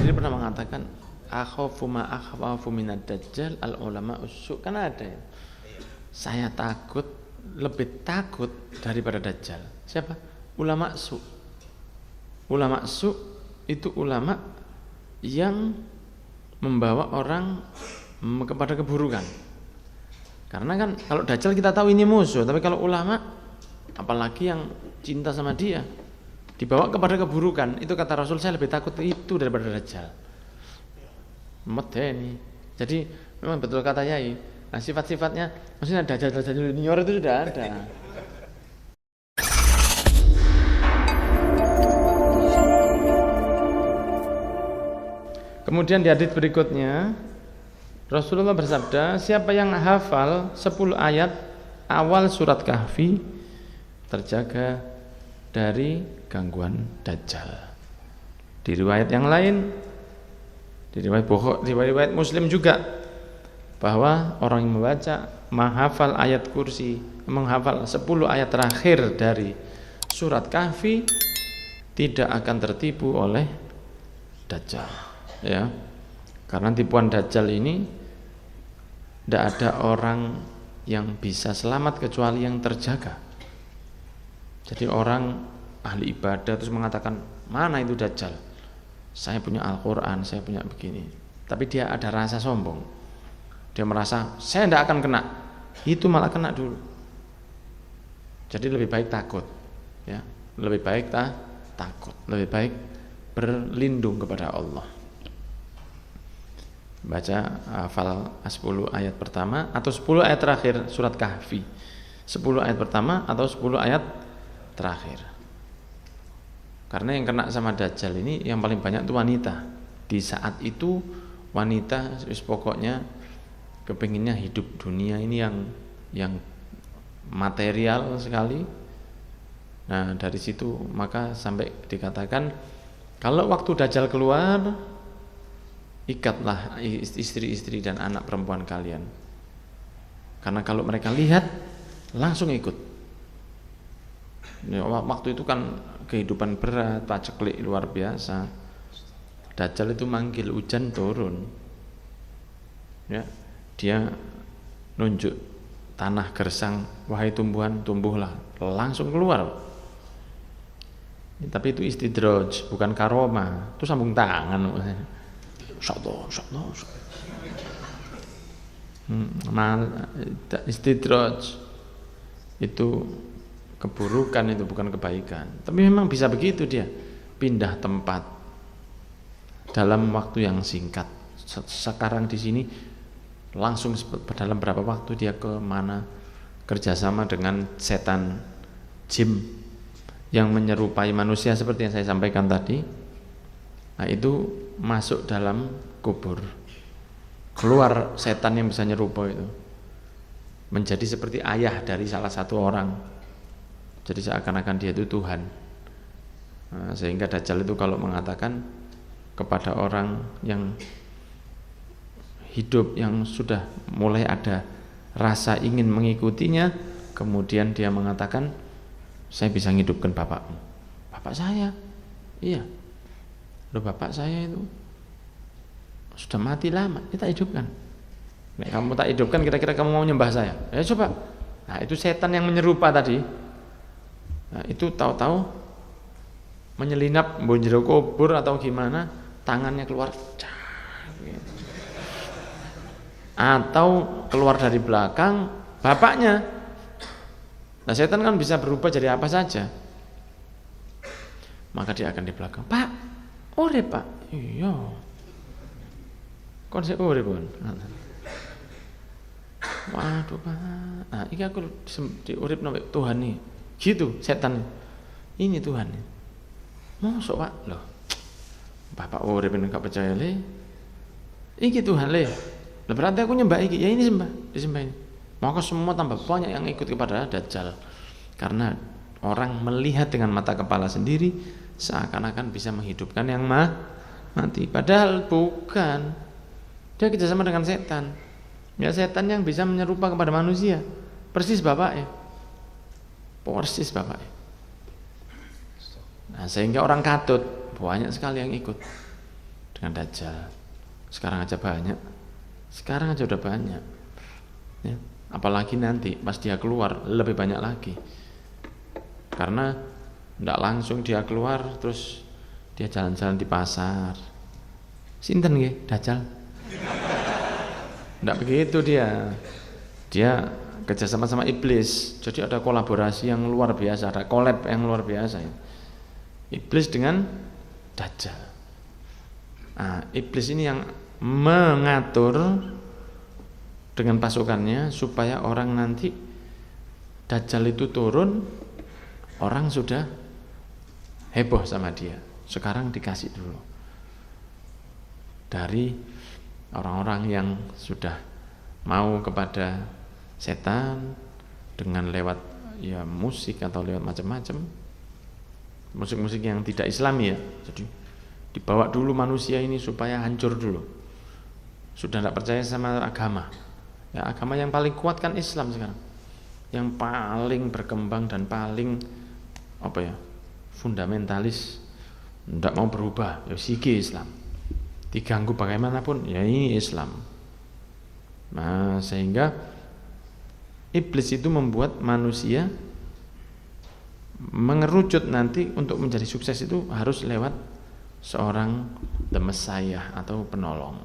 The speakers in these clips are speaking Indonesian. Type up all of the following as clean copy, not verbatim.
sendiri pernah mengatakan akhafu ma akhafu minad dajjal al ulama usuk, kan ada ya. Saya lebih takut daripada dajjal. Siapa? Ulama su. Ulama su itu ulama yang membawa orang kepada keburukan. Karena kan kalau dajjal kita tahu ini musuh, tapi kalau ulama apalagi yang cinta sama dia dibawa kepada keburukan, itu kata Rasul, saya lebih takut itu daripada dajjal. Medeni. Jadi memang betul kata Yai. Nah, sifat-sifatnya maksudnya dajjal junior itu sudah ada. Kemudian di hadits berikutnya Rasulullah bersabda, siapa yang hafal 10 ayat awal surat Kahfi terjaga dari gangguan dajjal. Di riwayat yang lain, di riwayat Muslim juga, bahwa orang yang menghafal ayat kursi, menghafal 10 ayat terakhir dari surat Kahfi tidak akan tertipu oleh dajjal, ya. Karena tipuan dajjal ini tidak ada orang yang bisa selamat kecuali yang terjaga. Jadi orang ahli ibadah terus mengatakan, mana itu dajjal? Saya punya Al-Quran, saya punya begini. Tapi dia ada rasa sombong. Dia merasa, saya tidak akan kena. Itu malah kena dulu. Jadi lebih baik takut, ya. Lebih baik takut. Lebih baik berlindung kepada Allah. Baca hafal 10 ayat pertama atau 10 ayat terakhir surat Kahfi. 10 ayat pertama atau 10 ayat terakhir. Karena yang kena sama dajjal ini yang paling banyak itu wanita. Di saat itu wanita pokoknya kepinginnya hidup dunia ini yang material sekali. Nah, dari situ maka sampai dikatakan kalau waktu dajjal keluar, ikatlah istri-istri dan anak perempuan kalian. Karena kalau mereka lihat langsung ikut. Ya, waktu itu kan kehidupan berat, paceklik luar biasa. Dajjal itu manggil hujan turun. Ya, dia nunjuk tanah gersang, wahai tumbuhan tumbuhlah, langsung keluar. Ya, tapi itu istidraj, bukan karomah. Itu sambung tangan. Insyaallah. Istidraj itu keburukan, itu bukan kebaikan. Tapi memang bisa begitu, dia pindah tempat dalam waktu yang singkat. Sekarang di sini langsung dalam berapa waktu dia ke mana, kerjasama dengan setan jin yang menyerupai manusia seperti yang saya sampaikan tadi. Nah, itu masuk dalam kubur, keluar setan yang bisa nyerupai itu, menjadi seperti ayah dari salah satu orang. Jadi seakan-akan dia itu Tuhan. Nah, sehingga dajjal itu kalau mengatakan kepada orang yang hidup, yang sudah mulai ada rasa ingin mengikutinya, kemudian dia mengatakan, saya bisa menghidupkan bapakmu. Bapak saya? Iya. Loh, bapak saya itu sudah mati lama, kita hidupkan. Nek kamu tak hidupkan, kira-kira kamu mau nyembah saya? Ya coba. Nah, itu setan yang menyerupa tadi. Nah, itu tahu-tahu menyelinap bonjero kubur atau gimana, tangannya keluar, atau keluar dari belakang bapaknya. Nah, setan kan bisa berubah jadi apa saja. Maka dia akan di belakang, Pak, urip Pak. Iya. Kon sik urip kon. Waduh Pak. Nah, iki aku diurip nang Tuhan nih. Gitu setan. Ini Tuhan. Mosok Pak? Loh. Bapak urip enggak percaya le. Iki Tuhan le. Lah berarti aku nyembah iki. Ya ini disembah ini. Maka semua tambah banyak yang ikut kepada dajjal. Karena orang melihat dengan mata kepala sendiri seakan-akan bisa menghidupkan yang mati, padahal bukan. Dia kerjasama dengan setan. Ya, setan yang bisa menyerupa kepada manusia, persis bapaknya. Nah, sehingga orang katut banyak sekali yang ikut dengan Dajjal. Sekarang aja banyak. Sekarang aja udah banyak. Ya, apalagi nanti pas dia keluar lebih banyak lagi. Karena tidak langsung dia keluar terus dia jalan-jalan di pasar. Sinten nggih Dajjal? Tidak begitu dia. Dia kerjasama sama iblis. Jadi ada kolaborasi yang luar biasa, ada collab yang luar biasa. Iblis dengan Dajjal. Nah, iblis ini yang mengatur dengan pasukannya supaya orang nanti Dajjal itu turun, orang sudah heboh sama dia. Sekarang dikasih dulu dari orang-orang yang sudah mau kepada setan dengan lewat ya musik atau lewat macam-macam musik-musik yang tidak Islami ya. Jadi dibawa dulu manusia ini supaya hancur dulu. Sudah tidak percaya sama agama. Ya, agama yang paling kuat kan Islam sekarang. Yang paling berkembang dan paling fundamentalis, tidak mau berubah. Ya siki Islam. Diganggu bagaimanapun, ya ini Islam. Nah, sehingga iblis itu membuat manusia mengerucut nanti untuk menjadi sukses itu harus lewat seorang the Messiah atau penolong.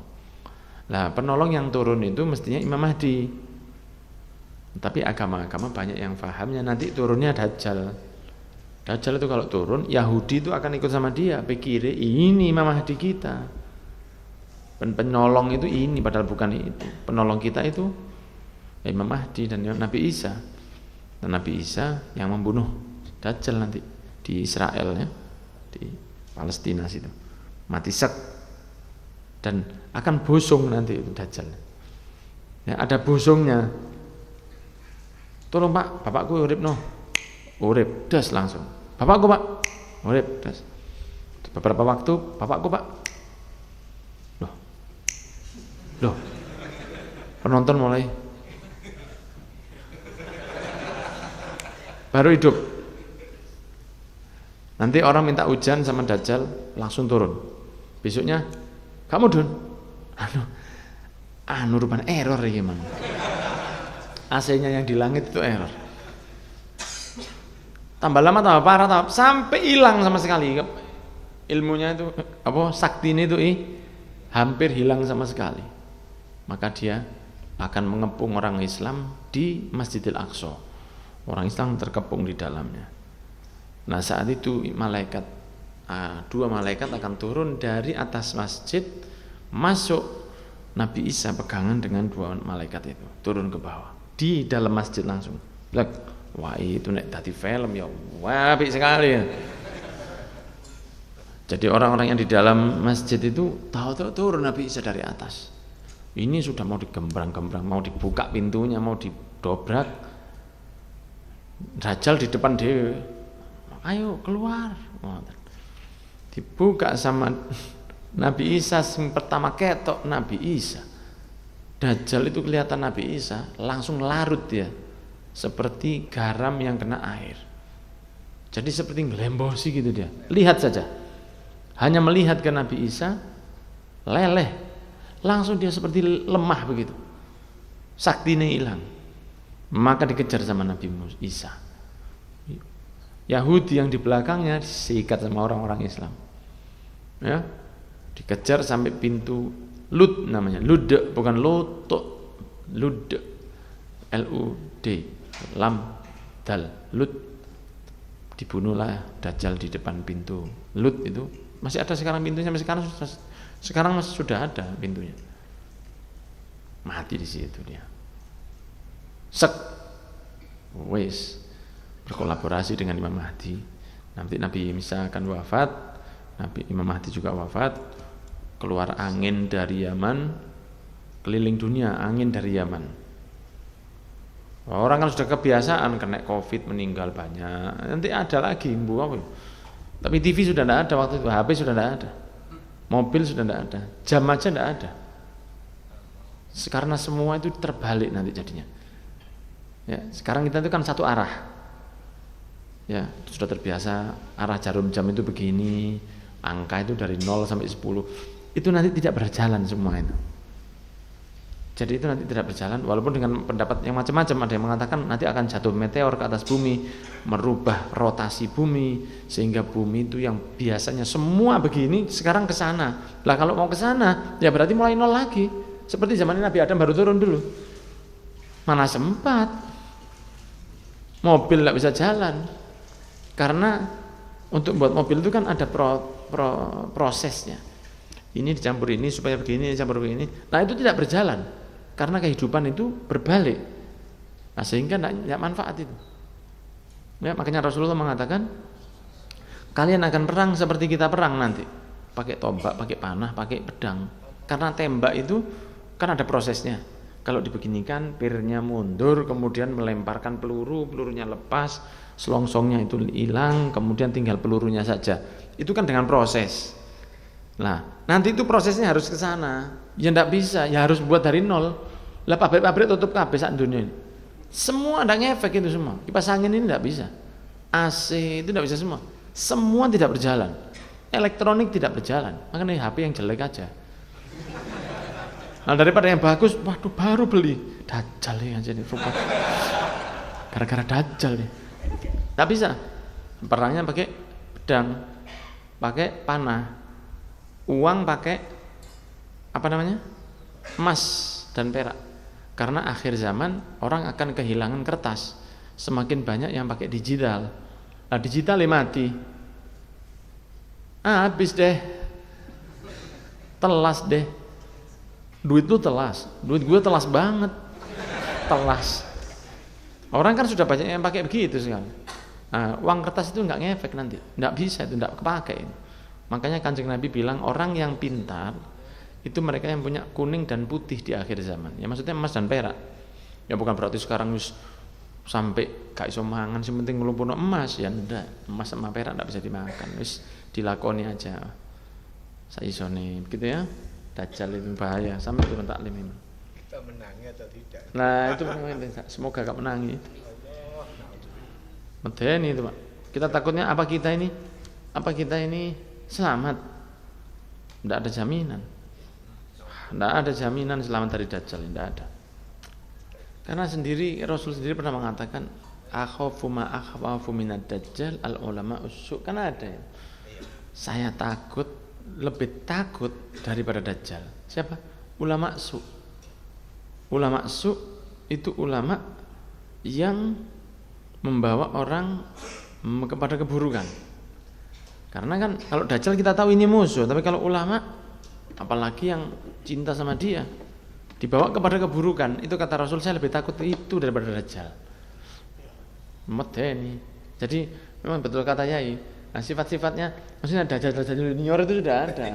Lah penolong yang turun itu mestinya Imam Mahdi. Tapi agama-agama banyak yang fahamnya nanti turunnya Dajjal. Dajjal itu kalau turun Yahudi itu akan ikut sama dia, pikir ini Imam Mahdi kita. Penolong itu ini padahal bukan itu. Penolong kita itu Imam Mahdi dan Nabi Isa. Dan Nabi Isa yang membunuh Dajjal nanti di Israel ya, di Palestina situ. Mati set dan akan bosong nanti itu Dajjal. Ya, ada bosongnya. Tolong Pak, bapakku urip no. Urip, das langsung. Bapakku Pak, urip, das. Beberapa waktu, bapakku Pak. Loh. Penonton mulai baru hidup. Nanti orang minta hujan sama Dajjal langsung turun. Besoknya kamu Dun. Anu rupanya error ya gimana? AC-nya yang di langit itu error. Tambah lama tambah parah sampai hilang sama sekali. Ilmunya itu sakti ini itu hampir hilang sama sekali. Maka dia akan mengepung orang Islam di Masjidil Aqsa. Orang Islam terkepung di dalamnya. Nah saat itu dua malaikat akan turun dari atas masjid, masuk Nabi Isa pegangan dengan dua malaikat itu, turun ke bawah di dalam masjid langsung. Wah itu nek tadi film ya, wah apik sekali ya. Jadi orang-orang yang di dalam masjid itu tahu-tahu turun Nabi Isa dari atas. Ini sudah mau digembrang-gembrang, mau dibuka pintunya, mau didobrak. Dajjal di depan dia, ayo keluar. Dibuka sama Nabi Isa yang pertama ketok Nabi Isa. Dajjal itu kelihatan Nabi Isa langsung larut dia seperti garam yang kena air. Jadi seperti ngelembosi gitu dia. Lihat saja. Hanya melihat ke Nabi Isa leleh. Langsung dia seperti lemah begitu. Saktinya hilang. Maka dikejar sama Nabi Isa. Yahudi yang di belakangnya disikat sama orang-orang Islam. Ya. Dikejar sampai pintu Lud namanya. Lud bukan Loto. Lud. L-U-D. Lam dal. Lud. Dibunuhlah Dajjal di depan pintu Lud itu. Masih ada sekarang pintunya, sampai sekarang masih sudah ada pintunya. Mati di situ dia. Wes berkolaborasi dengan Imam Mahdi. Nanti Nabi Isa akan wafat, Imam Mahdi juga wafat. Keluar angin dari Yaman, keliling dunia angin dari Yaman. Orang kan sudah kebiasaan kena COVID meninggal banyak. Nanti ada lagi Tapi TV sudah tidak ada waktu itu, HP sudah tidak ada, mobil sudah tidak ada, jam aja tidak ada. Karena semua itu terbalik nanti jadinya. Ya, sekarang kita itu kan satu arah. Ya, sudah terbiasa arah jarum jam itu begini, angka itu dari 0 sampai 10. itu nanti tidak berjalan semua itu. Jadi itu nanti tidak berjalan, walaupun dengan pendapat yang macam-macam. Ada yang mengatakan nanti akan jatuh meteor ke atas bumi, merubah rotasi bumi, sehingga bumi itu yang biasanya semua begini sekarang ke sana. Lah kalau mau ke sana, ya berarti mulai nol lagi. Seperti zaman Nabi Adam baru turun dulu. Mana sempat. Mobil tidak bisa jalan. Karena untuk buat mobil itu kan ada prosesnya. Ini dicampur ini supaya begini, dicampur begini. Nah itu tidak berjalan. Karena kehidupan itu berbalik. Nah sehingga tidak manfaat itu. Ya, makanya Rasulullah mengatakan, kalian akan perang seperti kita perang nanti. Pakai tombak, pakai panah, pakai pedang. Karena tembak itu kan ada prosesnya. Kalau dibeginikan, pirnya mundur, kemudian melemparkan peluru, pelurunya lepas, selongsongnya itu hilang, kemudian tinggal pelurunya saja. Itu kan dengan proses. Nah, nanti itu prosesnya harus ke sana. Ya enggak bisa, ya harus buat dari nol. Lah pabrik-pabrik tutup kabeh sak dunia ini. Semua ada ngefek itu semua. Kipas angin ini enggak bisa. AC itu enggak bisa semua. Semua tidak berjalan. Elektronik tidak berjalan. Makanya HP yang jelek aja. Nah, daripada yang bagus, waduh baru beli. Dajjal ya jadi rupa. Gara-gara dajjal nih. Enggak bisa. Perangnya pakai pedang, pakai panah. Uang pakai apa namanya? Emas dan perak. Karena akhir zaman orang akan kehilangan kertas. Semakin banyak yang pakai digital. Nah, digital mati. Habis deh. Telas deh. Duit itu telas. Duit gue telas banget. Telas. Orang kan sudah banyak yang pakai begitu sekarang. Nah, uang kertas itu enggak ngefek nanti. Enggak bisa itu, enggak kepakai. Makanya Kanjeng Nabi bilang orang yang pintar itu mereka yang punya kuning dan putih di akhir zaman. Ya maksudnya emas dan perak. Ya bukan berarti sekarang wis sampai gak iso mangan sing penting nglumpukno emas, ya ndak. Emas sama perak ndak bisa dimakan. Wis dilakoni aja. Saisone begitu ya. Dajjal itu bahaya sampai turun taklim memang. Kita menangi atau tidak? Nah, itu semoga gak menangi. Medeni itu, Pak. Kita takutnya apa kita ini selamat. Tidak ada jaminan. Tidak ada jaminan selamat dari Dajjal, tidak ada. Karena Rasul sendiri pernah mengatakan, akhafu ma akhwafu minad Dajjal al ulama usuk. Karena ada ya. Saya lebih takut daripada Dajjal. Siapa? Ulama su. Ulama su itu ulama yang membawa orang kepada keburukan. Karena kan kalau Dajjal kita tahu ini musuh, tapi kalau ulama, apalagi yang cinta sama dia, dibawa kepada keburukan, itu kata Rasul, saya lebih takut itu daripada Dajjal. Medeni. Jadi memang betul kata Yai. Nah, sifat-sifatnya, maksudnya Dajjal junior itu sudah ada.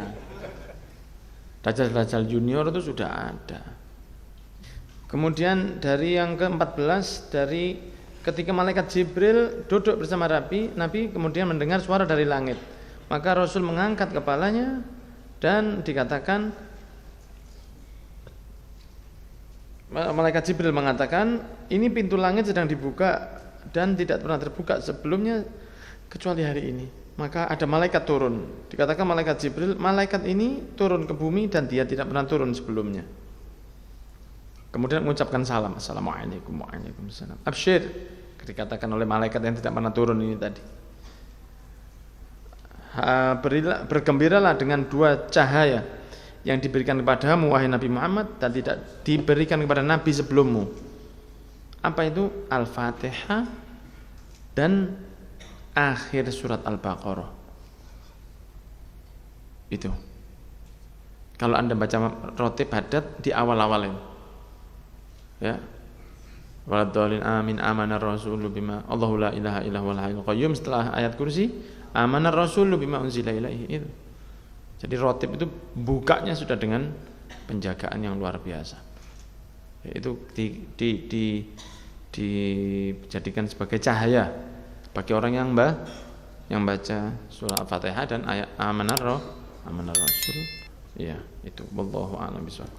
Dajjal junior itu sudah ada. Kemudian dari yang ke-14, dari ketika malaikat Jibril duduk bersama Nabi kemudian mendengar suara dari langit. Maka Rasul mengangkat kepalanya dan dikatakan, malaikat Jibril mengatakan, ini pintu langit sedang dibuka dan tidak pernah terbuka sebelumnya kecuali hari ini. Maka ada malaikat turun. Dikatakan malaikat Jibril, malaikat ini turun ke bumi dan dia tidak pernah turun sebelumnya. Kemudian mengucapkan salam, assalamualaikum waalaikumsalam. Absyir, dikatakan oleh malaikat yang tidak pernah turun ini tadi. Bergembiralah dengan dua cahaya yang diberikan kepadamu wahai Nabi Muhammad dan tidak diberikan kepada Nabi sebelummu. Apa itu? Al-Fatihah dan akhir surat Al-Baqarah. Itu. Kalau Anda baca rotib hadat di awal-awal ini. Ya. Waladhdallin amin amanar rasulu bima Allahu la ilaha illa huwal hayyul qayyum, setelah ayat kursi amanar rasulu bima unzila ilaihi itu. Jadi rotib itu bukanya sudah dengan penjagaan yang luar biasa. Itu dijadikan sebagai cahaya bagi orang yang baca surah Al-Fatihah dan ayat amanar rasul. Ya, itu wallahu a'lam bishawab.